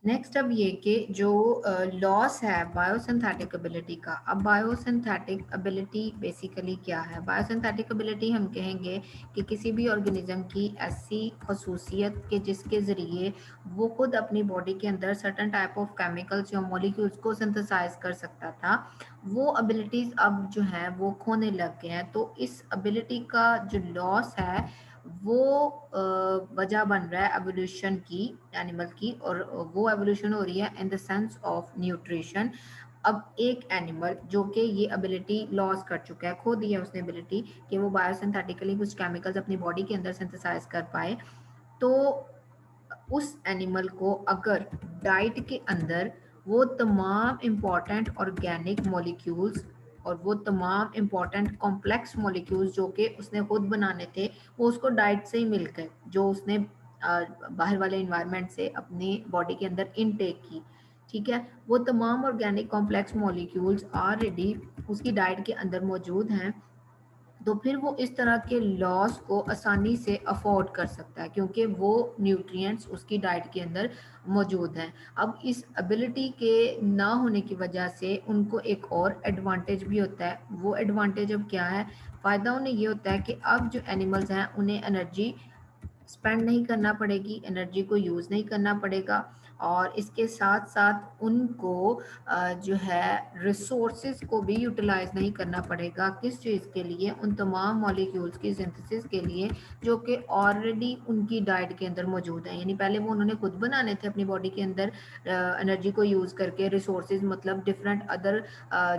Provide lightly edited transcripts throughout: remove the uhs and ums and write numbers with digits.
Next अब ये कि जो लॉस है बायोसिंथेटिक एबिलिटी का। अब बायोसिंथेटिक एबिलिटी बेसिकली क्या है? बायोसिंथेटिक एबिलिटी हम कहेंगे कि किसी भी ऑर्गेनिज्म की ऐसी खसूसियत के जिसके ज़रिए वो खुद अपनी बॉडी के अंदर सर्टन टाइप ऑफ केमिकल्स या मॉलिक्यूल्स को सिंथेसाइज कर सकता था, वो एबिलिटीज़ अब जो हैं वो खोने लग गए हैं। तो इस एबिलिटी का जो लॉस है वो वजह बन रहा है एवोल्यूशन की, एनिमल की, और वो एवोल्यूशन हो रही है in the sense of nutrition. अब एक एनिमल जो कि ये एबिलिटी लॉस कर चुका है, खो दी है उसने एबिलिटी कि वो बायोसिंथेटिकली कुछ केमिकल्स अपनी बॉडी के अंदर सिंथेसाइज कर पाए, तो उस एनिमल को अगर डाइट के अंदर वो तमाम इम्पॉर्टेंट ऑर्गेनिक मॉलिक्यूल्स और वो तमाम इम्पॉर्टेंट कॉम्प्लेक्स मॉलिक्यूल्स जो कि उसने खुद बनाने थे, वो उसको डाइट से ही मिल गए, जो उसने बाहर वाले इन्वायरमेंट से अपनी बॉडी के अंदर इनटेक की। ठीक है, वो तमाम ऑर्गेनिक कॉम्प्लेक्स मॉलिक्यूल्स ऑलरेडी उसकी डाइट के अंदर मौजूद हैं, तो फिर वो इस तरह के लॉस को आसानी से अफोर्ड कर सकता है क्योंकि वो न्यूट्रिएंट्स उसकी डाइट के अंदर मौजूद हैं। अब इस एबिलिटी के ना होने की वजह से उनको एक और एडवांटेज भी होता है। वो एडवांटेज अब क्या है? फ़ायदा उन्हें ये होता है कि अब जो एनिमल्स हैं उन्हें एनर्जी स्पेंड नहीं करना पड़ेगी, एनर्जी को यूज़ नहीं करना पड़ेगा, और इसके साथ साथ उनको जो है रिसोर्सेज को भी यूटिलाइज नहीं करना पड़ेगा। किस चीज़ के लिए? उन तमाम मॉलिक्यूल्स की सिंथेसिस के लिए जो कि ऑलरेडी उनकी डाइट के अंदर मौजूद है। यानी पहले वो उन्होंने खुद बनाने थे अपनी बॉडी के अंदर एनर्जी को यूज़ करके, रिसोर्सेज मतलब डिफरेंट अदर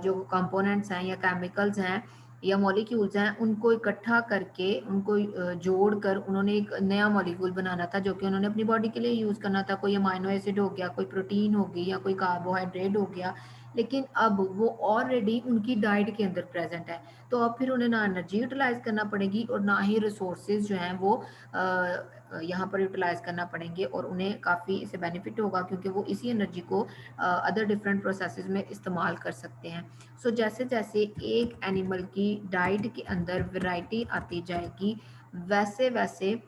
जो कंपोनेंट्स हैं या केमिकल्स हैं या मॉलिक्यूल्स हैं, उनको इकट्ठा करके, उनको जोड़कर उन्होंने एक नया मॉलिक्यूल बनाना था जो कि उन्होंने अपनी बॉडी के लिए यूज़ करना था। कोई अमाइनो एसिड हो गया, कोई प्रोटीन हो गई या कोई कार्बोहाइड्रेट हो गया, लेकिन अब वो ऑलरेडी उनकी डाइट के अंदर प्रेजेंट है। तो अब फिर उन्हें ना एनर्जी यूटिलाइज करना पड़ेगी और ना ही रिसोर्सेज जो हैं वो यहाँ पर यूटिलाइज करना पड़ेंगे, और उन्हें काफ़ी इससे बेनिफिट होगा क्योंकि वो इसी एनर्जी को अदर डिफरेंट प्रोसेसेस में इस्तेमाल कर सकते हैं। सो जैसे जैसे एक एनिमल की डाइट के अंदर वैरायटी आती जाएगी, वैसे वैसे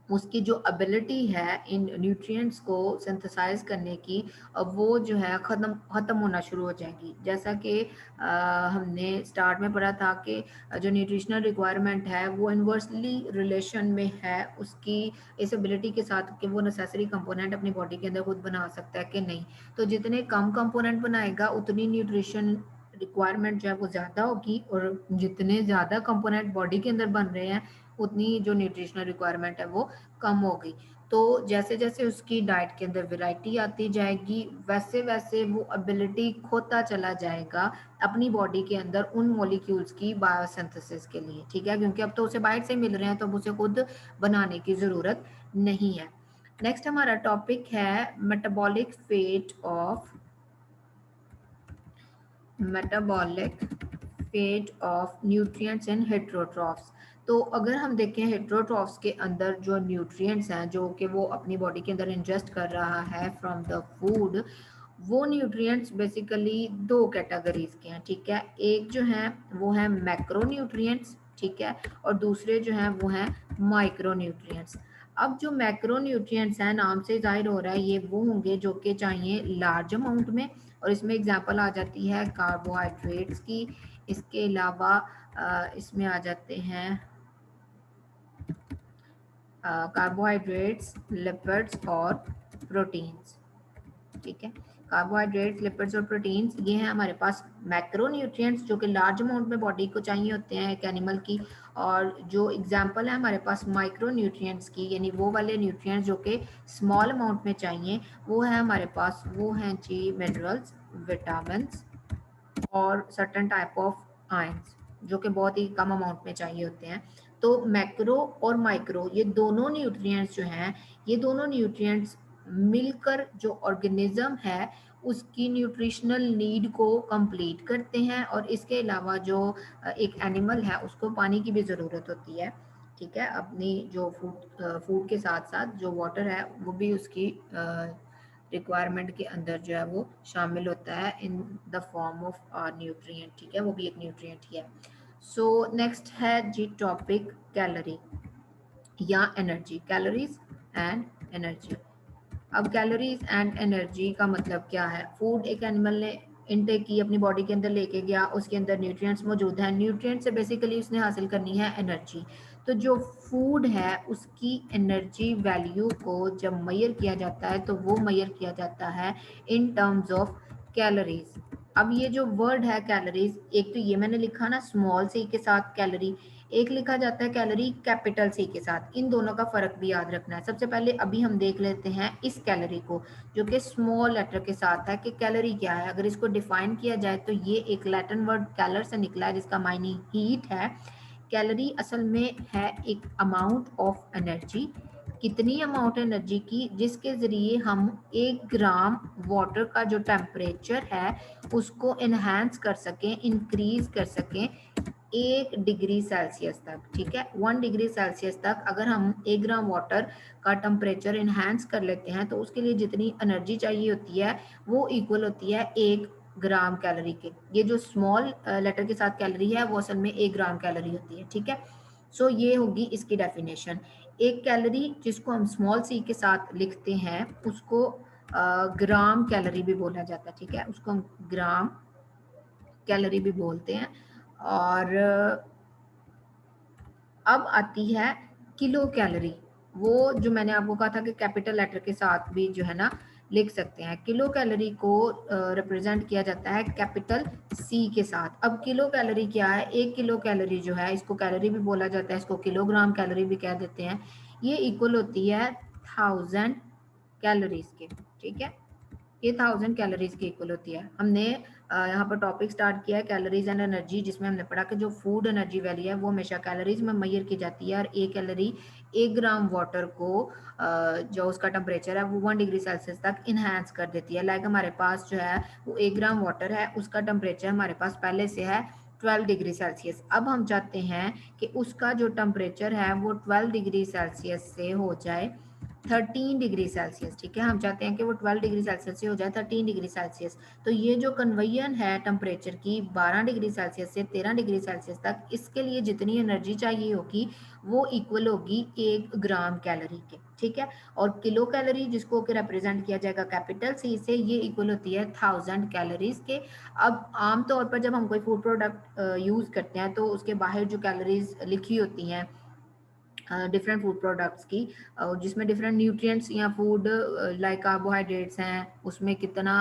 उसकी जो एबिलिटी है इन न्यूट्रिएंट्स को सिंथेसाइज करने की, वो जो है ख़त्म होना शुरू हो जाएगी। जैसा कि हमने स्टार्ट में पढ़ा था कि जो न्यूट्रिशनल रिक्वायरमेंट है वो इन्वर्सली रिलेशन में है उसकी इस एबिलिटी के साथ कि वो नेसेसरी कंपोनेंट अपनी बॉडी के अंदर खुद बना सकता है कि नहीं। तो जितने कम कंपोनेंट बनाएगा उतनी न्यूट्रिशन रिक्वायरमेंट जो है वो ज़्यादा होगी, और जितने ज़्यादा कंपोनेंट बॉडी के अंदर बन रहे हैं उतनी जो न्यूट्रिशनल रिक्वायरमेंट है वो कम हो गई। तो जैसे जैसे उसकी डाइट के अंदर वैरायटी आती जाएगी, वैसे वैसे वो एबिलिटी खोता चला जाएगा अपनी बॉडी के अंदर उन मॉलिक्यूल्स की बायोसिंथेसिस के लिए। ठीक है, क्योंकि अब तो उसे बाहर से मिल रहे हैं तो अब उसे खुद बनाने की ज़रूरत नहीं है। नेक्स्ट हमारा टॉपिक है metabolic fate of metabolic fate of nutrients in heterotrophs. तो अगर हम देखें हेट्रोट्रॉफ्स के अंदर जो न्यूट्रिएंट्स हैं जो कि वो अपनी बॉडी के अंदर इंजेस्ट कर रहा है फ्रॉम द फूड, वो न्यूट्रिएंट्स बेसिकली दो कैटेगरीज के हैं। ठीक है, एक जो है वो है मैक्रो न्यूट्रिएंट्स, ठीक है, और दूसरे जो हैं वो हैं माइक्रो न्यूट्रिएंट्स। अब जो मैक्रो न्यूट्रिएंट्स हैं, नाम से जाहिर हो रहा है ये वो होंगे जो कि चाहिए लार्ज अमाउंट में, और इसमें एग्जांपल आ जाती है कार्बोहाइड्रेट्स की। इसके अलावा इसमें आ जाते हैं कार्बोहाइड्रेट्स, लिपिड्स और प्रोटीन्स। ठीक है, कार्बोहाइड्रेट्स, लिपिड्स और प्रोटीन्स ये हैं हमारे पास मैक्रो न्यूट्रिएंट्स जो कि लार्ज अमाउंट में बॉडी को चाहिए होते हैं एक एनिमल की। और जो एग्जांपल है हमारे पास माइक्रो न्यूट्रिएंट्स की, यानी वो वाले न्यूट्रिएंट्स जो कि स्मॉल अमाउंट में चाहिए, वो है हमारे पास, वो हैं जी मिनरल्स, विटामिन और सर्टेन टाइप ऑफ आयंस जो कि बहुत ही कम अमाउंट में चाहिए होते हैं। तो मैक्रो और माइक्रो ये दोनों न्यूट्रिएंट्स जो हैं, ये दोनों न्यूट्रिएंट्स मिलकर जो ऑर्गेनिज्म है उसकी न्यूट्रिशनल नीड को कंप्लीट करते हैं, और इसके अलावा जो एक एनिमल है उसको पानी की भी ज़रूरत होती है। ठीक है, अपनी जो फूड के साथ साथ जो वाटर है वो भी उसकी रिक्वायरमेंट के अंदर जो है वो शामिल होता है in the form of nutrient. ठीक है, वो भी एक न्यूट्रिएंट ही है। सो नेक्स्ट है जी टॉपिक कैलोरी या एनर्जी, कैलोरीज एंड एनर्जी। अब कैलोरीज एंड एनर्जी का मतलब क्या है? फूड एक एनिमल ने इनटेक की, अपनी बॉडी के अंदर लेके गया, उसके अंदर न्यूट्रिएंट्स मौजूद हैं, न्यूट्रिएंट्स से बेसिकली उसने हासिल करनी है एनर्जी। तो जो फूड है उसकी एनर्जी वैल्यू को जब मेजर किया जाता है तो वो मेजर किया जाता है इन टर्म्स ऑफ कैलोरीज। अब ये जो वर्ड है कैलोरीज, एक तो ये मैंने लिखा ना स्मॉल सी के साथ कैलोरी, एक लिखा जाता है कैलोरी कैपिटल सी के साथ। इन दोनों का फर्क भी याद रखना है। सबसे पहले अभी हम देख लेते हैं इस कैलोरी को जो कि स्मॉल लेटर के साथ है कि कैलोरी क्या है। अगर इसको डिफाइन किया जाए तो ये एक लैटिन वर्ड कैलर से निकला है जिसका मायने हीट है। कैलोरी असल में है एक अमाउंट ऑफ एनर्जी, कितनी अमाउंट एनर्जी की, जिसके ज़रिए हम 1 ग्राम वाटर का जो टेम्परेचर है उसको इन्हेंस कर सकें, इंक्रीज कर सकें 1 डिग्री सेल्सियस तक। ठीक है, 1 डिग्री सेल्सियस तक अगर हम 1 ग्राम वाटर का टेम्परेचर इन्हेंस कर लेते हैं तो उसके लिए जितनी एनर्जी चाहिए होती है वो इक्वल होती है 1 ग्राम कैलोरी के। ये जो स्मॉल लेटर के साथ कैलोरी है वो असल में 1 ग्राम कैलोरी होती है। ठीक है, सो ये होगी इसकी डेफिनेशन। एक कैलोरी जिसको हम स्मॉल सी के साथ लिखते हैं उसको ग्राम कैलोरी भी बोला जाता है। ठीक है, उसको हम ग्राम कैलोरी भी बोलते हैं। और अब आती है किलो कैलोरी, वो जो मैंने आपको कहा था कि कैपिटल लेटर के साथ भी जो है ना लिख सकते हैं। किलो कैलोरी को रिप्रेजेंट किया जाता है कैपिटल सी के साथ। अब किलो कैलोरी क्या है? 1 किलो कैलोरी जो है, इसको कैलोरी भी बोला जाता है, इसको किलोग्राम कैलोरी भी कह देते हैं। ये इक्वल होती है 1000 कैलोरीज के। ठीक है, ये 1000 कैलोरीज की इक्वल होती है। हमने यहाँ पर टॉपिक स्टार्ट किया है कैलोरीज एंड एनर्जी, जिसमें हमने पढ़ा कि जो फूड एनर्जी वैल्यू है वो हमेशा कैलोरीज में मेजर की जाती है। और 1 कैलोरी 1 ग्राम वाटर को जो उसका टेम्परेचर है वो 1 डिग्री सेल्सियस तक इन्हेंस कर देती है। लाइक हमारे पास जो है वो 1 ग्राम वाटर है, उसका टेम्परेचर हमारे पास पहले से है 12 डिग्री सेल्सियस। अब हम चाहते हैं कि उसका जो टेम्परेचर है वो 12 डिग्री सेल्सियस से हो जाए 13 डिग्री सेल्सियस। ठीक है, हम चाहते हैं कि वो 12 डिग्री सेल्सियस से हो जाए 13 डिग्री सेल्सियस। तो ये जो कन्वेयन है टेम्परेचर की 12 डिग्री सेल्सियस से 13 डिग्री सेल्सियस तक, इसके लिए जितनी एनर्जी चाहिए होगी वो इक्वल होगी 1 ग्राम कैलोरी के। ठीक है, और किलो कैलोरी जिसको कि रिप्रेजेंट किया जाएगा कैपिटल सी से, ये इक्वल होती है 1000 कैलोरीज के। अब आमतौर पर जब हम कोई फूड प्रोडक्ट यूज़ करते हैं तो उसके बाहर जो कैलोरीज लिखी होती हैं डिफरेंट फूड प्रोडक्ट्स की, जिसमें डिफरेंट न्यूट्रिएंट्स या फूड लाइक कार्बोहाइड्रेट्स हैं, उसमें कितना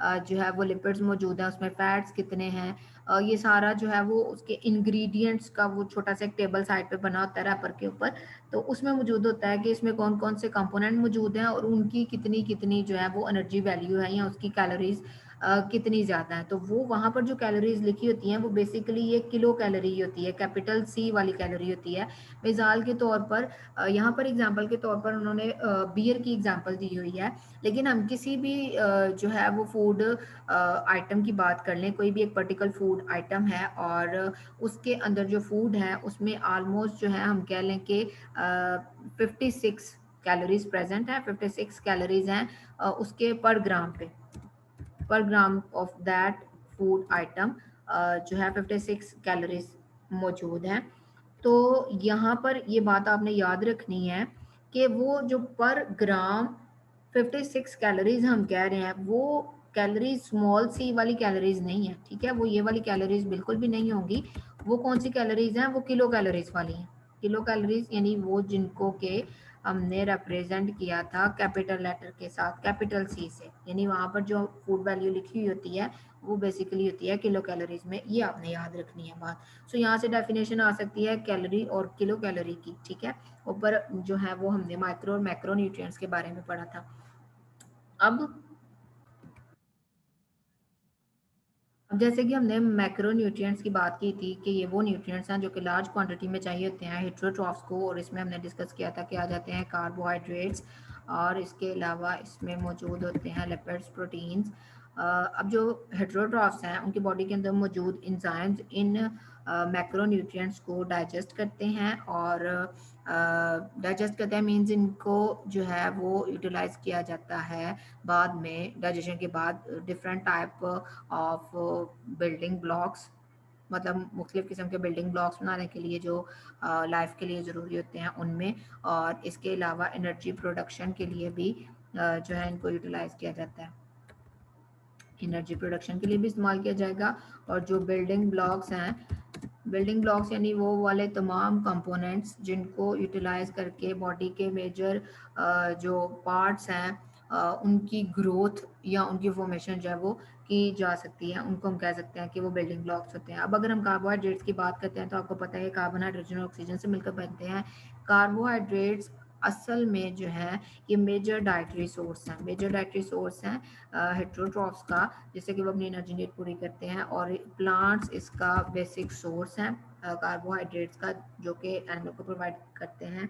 जो है वो लिपिड्स मौजूद है, उसमें फैट्स कितने हैं, ये सारा जो है वो उसके इंग्रेडिएंट्स का वो छोटा सा एक टेबल साइड पे बना होता है रैपर के ऊपर। तो उसमें मौजूद होता है कि इसमें कौन कौन से कंपोनेंट मौजूद हैं और उनकी कितनी कितनी जो है वो एनर्जी वैल्यू है या उसकी कैलोरीज कितनी ज़्यादा है। तो वो वहाँ पर जो कैलोरीज लिखी होती हैं वो बेसिकली ये किलो कैलोरी होती है, कैपिटल सी वाली कैलोरी होती है। मिसाल के तौर पर यहाँ पर एग्जाम्पल के तौर पर उन्होंने बियर की एग्जाम्पल दी हुई है, लेकिन हम किसी भी जो है वो फूड आइटम की बात कर लें, कोई भी एक पर्टिकुलर फूड आइटम है और उसके अंदर जो फूड है उसमें ऑलमोस्ट जो है हम कह लें कि 56 कैलोरीज प्रेजेंट है, 56 कैलोरीज हैं उसके पर ग्राम पे, पर gram of that food item जो है 56 कैलोरीज मौजूद हैं। तो यहाँ पर ये बात आपने याद रखनी है कि वो जो पर ग्राम 56 कैलोरीज हम कह रहे हैं वो कैलोरीज स्मॉल सी वाली कैलोरीज नहीं है। ठीक है, वो ये वाली कैलोरीज बिल्कुल भी नहीं होंगी। वो कौन सी कैलोरीज हैं? वो किलो कैलोरीज वाली हैं। किलो कैलोरीज यानी वो जिनको के हमने रिप्रेजेंट किया था कैपिटल लेटर के साथ, कैपिटल सी से, यानी वहाँ पर जो फूड वैल्यू लिखी हुई होती है वो बेसिकली होती है किलो कैलोरीज में। ये आपने याद रखनी है बात। सो यहाँ से डेफिनेशन आ सकती है कैलोरी और किलो कैलोरी की। ठीक है, ऊपर जो है वो हमने माइक्रो और मैक्रो न्यूट्रिएंट्स के बारे में पढ़ा था। अब जैसे कि हमने मैक्रो न्यूट्रिएंट्स की बात की थी कि ये वो न्यूट्रिएंट्स हैं जो कि लार्ज क्वांटिटी में चाहिए होते हैं हेटेरोट्रॉफ्स को, और इसमें हमने डिस्कस किया था कि आ जाते हैं कार्बोहाइड्रेट्स और इसके अलावा इसमें मौजूद होते हैं लिपिड्स, प्रोटीन्स। अब जो हेटेरोट्रॉफ्स हैं उनकी बॉडी के अंदर मौजूद एंजाइम्स इन मैक्रो न्यूट्रिएंट्स को डाइजेस्ट करते हैं, और डाइजेस्ट करते हैं मीन्स इनको जो है वो यूटिलाइज किया जाता है बाद में, डाइजेशन के बाद different type of building blocks, मतलब मुख्तलिफ़ किस्म के बिल्डिंग ब्लॉक्स बनाने के लिए जो लाइफ के लिए ज़रूरी होते हैं उनमें, और इसके अलावा एनर्जी प्रोडक्शन के लिए भी जो है इनको यूटिलाइज किया जाता है, एनर्जी प्रोडक्शन के लिए भी इस्तेमाल किया जाएगा। और जो बिल्डिंग ब्लॉक्स हैं, बिल्डिंग ब्लॉक्स यानी वो वाले तमाम कंपोनेंट्स जिनको यूटिलाइज करके बॉडी के मेजर जो पार्ट्स हैं उनकी ग्रोथ या उनकी फॉर्मेशन जो है वो की जा सकती है, उनको हम कह सकते हैं कि वो बिल्डिंग ब्लॉक्स होते हैं। अब अगर हम कार्बोहाइड्रेट्स की बात करते हैं तो आपको पता है कार्बन, हाइड्रोजन और ऑक्सीजन से मिलकर बनते हैं। कार्बोहाइड्रेट्स असल में जो है ये मेजर डाइटरी सोर्स हैं, मेजर डाइटरी सोर्स हैं हेट्रोट्रॉफ्स का, जिससे कि वो अपनी एनर्जी नीड पूरी करते हैं। और प्लांट्स इसका बेसिक सोर्स हैं कार्बोहाइड्रेट्स का, जो कि एनिमल को प्रोवाइड करते हैं।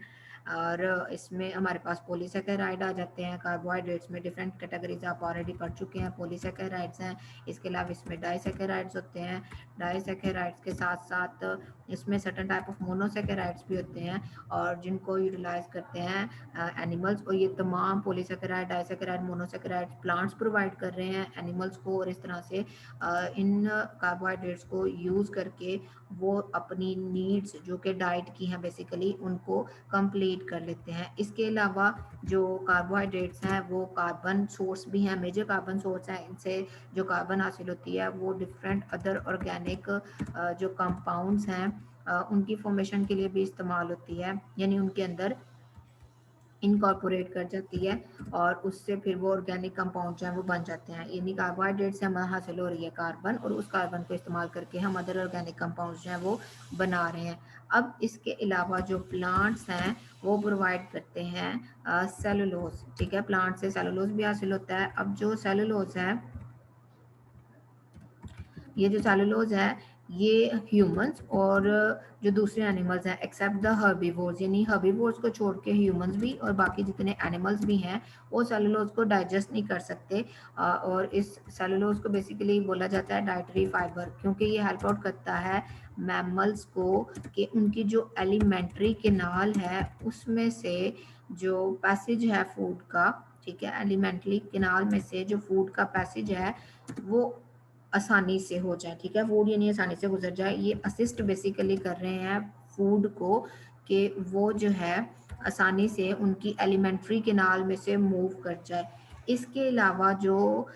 और इसमें हमारे पास पॉलीसेकेराइड आ जाते हैं। कार्बोहाइड्रेट्स में डिफरेंट कैटेगरीज आप ऑलरेडी पढ़ चुके हैं, पॉलीसेकेराइड्स हैं। इसके अलावा इसमें डाइसेकेराइड्स होते हैं। डाइसेकेराइड्स के साथ साथ इसमें सर्टेन टाइप ऑफ मोनोसेकेराइड्स भी होते हैं और जिनको यूटिलाइज करते हैं एनिमल्स। और ये तमाम polysaccharide, disaccharide, monosaccharide plants provide कर रहे हैं एनिमल्स को, और इस तरह से इन कार्बोहाइड्रेट्स को यूज़ करके वो अपनी नीड्स जो कि डाइट की हैं बेसिकली उनको कंप्लीट कर लेते हैं। इसके अलावा जो कार्बोहाइड्रेट्स हैं वो कार्बन सोर्स भी हैं, मेजर कार्बन सोर्स हैं। इनसे जो कार्बन हासिल होती है वो डिफरेंट अदर ऑर्गेनिक जो कंपाउंड्स हैं उनकी फॉर्मेशन के लिए भी इस्तेमाल होती है, यानी उनके अंदर इनकॉर्पोरेट कर जाती है और उससे फिर वो ऑर्गेनिक कंपाउंड जो है वो बन जाते हैं। यानी कार्बोहाइड्रेट से हमें हासिल हो रही है कार्बन, और उस कार्बन को इस्तेमाल करके हम अदर ऑर्गेनिक कंपाउंड जो हैं वो बना रहे हैं। अब इसके अलावा जो प्लांट्स हैं वो प्रोवाइड करते हैं सेलुलोज, ठीक है, प्लांट से सेलुलोज भी हासिल होता है। अब जो सेलुलोज है, ये जो सेलुलोज है ये ह्यूमंस और जो दूसरे एनिमल्स हैं एक्सेप्ट द हर्बीवोर्स, यानी हर्बीवोर्स को छोड़ के ह्यूमंस भी और बाकी जितने एनिमल्स भी हैं वो सेलुलोज को डाइजेस्ट नहीं कर सकते। और इस सेलुलोज को बेसिकली बोला जाता है डाइटरी फाइबर, क्योंकि ये हेल्प आउट करता है मैमल्स को कि उनकी जो एलिमेंट्री केनाल है उसमें से जो पैसेज है फूड का, ठीक है, एलिमेंट्री केनाल में से जो फूड का पैसेज है वो आसानी से हो जाए, ठीक है, फूड यानी आसानी से गुजर जाए। ये असिस्ट बेसिकली कर रहे हैं फूड को कि वो जो है आसानी से उनकी एलिमेंट्री केनाल में से मूव कर जाए। इसके अलावा जो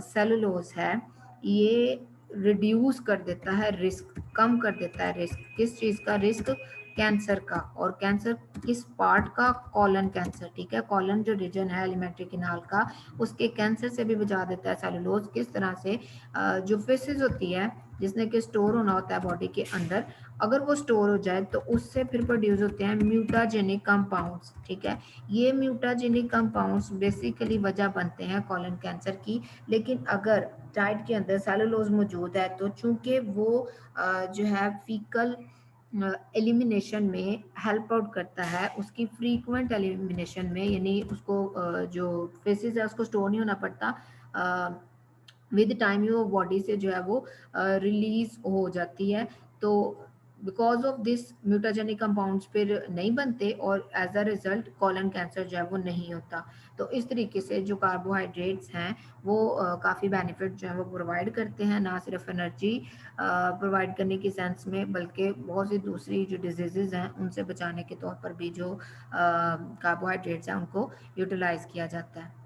सेलुलोज है ये रिड्यूस कर देता है रिस्क, कम कर देता है रिस्क। किस चीज़ का रिस्क? कैंसर का। और कैंसर किस पार्ट का? कॉलन कैंसर, ठीक है, कॉलन जो रीजन है एलिमेंट्री केनाल का उसके कैंसर से भी बचा देता है सेलुलोज। किस तरह से? जो फेसिस होती है जिसने कि स्टोर होना होता है बॉडी के अंदर, अगर वो स्टोर हो जाए तो उससे फिर प्रोड्यूस होते हैं म्यूटाजेनिक कंपाउंड्स, ठीक है। ये म्यूटाजेनिक कंपाउंड्स बेसिकली वजह बनते हैं कॉलन कैंसर की। लेकिन अगर डाइट के अंदर सेलुलोज मौजूद है तो चूंकि वो जो है फीकल एलिमिनेशन में हेल्प आउट करता है, उसकी फ्रीक्वेंट एलिमिनेशन में, यानी उसको जो फेसिस है उसको स्टोर नहीं होना पड़ता, विद टाइम वो बॉडी से जो है वो रिलीज हो जाती है। तो because of this mutagenic compounds फिर नहीं बनते और as a result colon cancer जो है वो नहीं होता। तो इस तरीके से जो कार्बोहाइड्रेट्स हैं वो काफ़ी बेनिफिट जो है वो प्रोवाइड करते हैं, ना सिर्फ एनर्जी प्रोवाइड करने की सेंस में बल्कि बहुत सी दूसरी जो डिजीज़ हैं उनसे बचाने के तौर पर भी जो कार्बोहाइड्रेट्स हैं उनको यूटिलाइज किया जाता है।